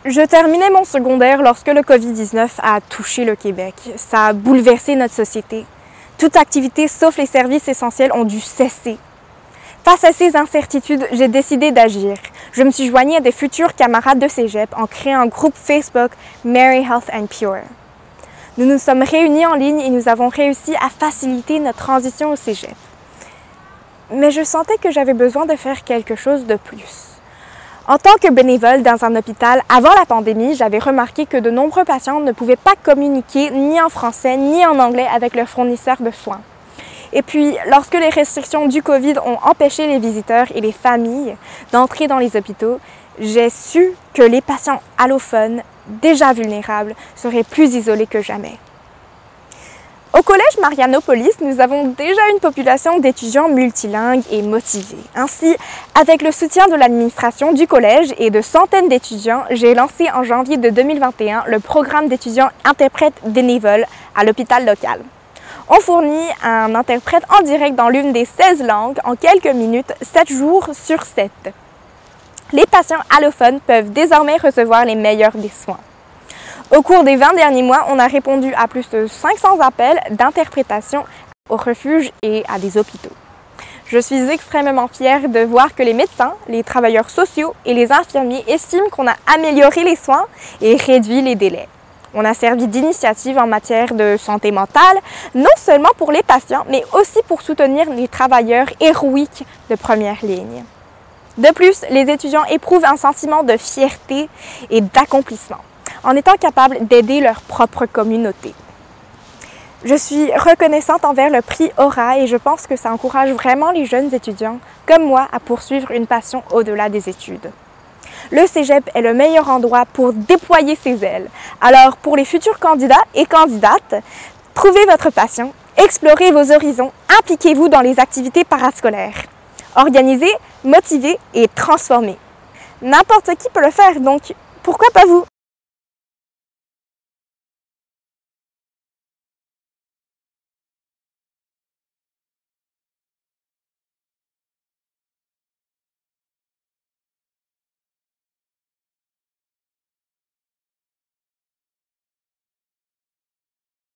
Je terminais mon secondaire lorsque le COVID-19 a touché le Québec. Ça a bouleversé notre société. Toute activité sauf les services essentiels ont dû cesser. Face à ces incertitudes, j'ai décidé d'agir. Je me suis joignée à des futurs camarades de cégep en créant un groupe Facebook Mary Health and Pure. Nous nous sommes réunis en ligne et nous avons réussi à faciliter notre transition au cégep. Mais je sentais que j'avais besoin de faire quelque chose de plus. En tant que bénévole dans un hôpital, avant la pandémie, j'avais remarqué que de nombreux patients ne pouvaient pas communiquer ni en français ni en anglais avec leurs fournisseurs de soins. Et puis, lorsque les restrictions du COVID ont empêché les visiteurs et les familles d'entrer dans les hôpitaux, j'ai su que les patients allophones, déjà vulnérables, seraient plus isolés que jamais. Au collège Marianopolis, nous avons déjà une population d'étudiants multilingues et motivés. Ainsi, avec le soutien de l'administration du collège et de centaines d'étudiants, j'ai lancé en janvier de 2021 le programme d'étudiants interprètes bénévoles à l'hôpital local. On fournit un interprète en direct dans l'une des 16 langues en quelques minutes, 7 jours sur 7. Les patients allophones peuvent désormais recevoir les meilleurs des soins. Au cours des 20 derniers mois, on a répondu à plus de 500 appels d'interprétation aux refuges et à des hôpitaux. Je suis extrêmement fière de voir que les médecins, les travailleurs sociaux et les infirmiers estiment qu'on a amélioré les soins et réduit les délais. On a servi d'initiative en matière de santé mentale, non seulement pour les patients, mais aussi pour soutenir les travailleurs héroïques de première ligne. De plus, les étudiants éprouvent un sentiment de fierté et d'accomplissement en étant capables d'aider leur propre communauté. Je suis reconnaissante envers le prix Aura et je pense que ça encourage vraiment les jeunes étudiants, comme moi, à poursuivre une passion au-delà des études. Le cégep est le meilleur endroit pour déployer ses ailes. Alors, pour les futurs candidats et candidates, trouvez votre passion, explorez vos horizons, impliquez-vous dans les activités parascolaires. Organisez, motivez et transformez. N'importe qui peut le faire, donc pourquoi pas vous?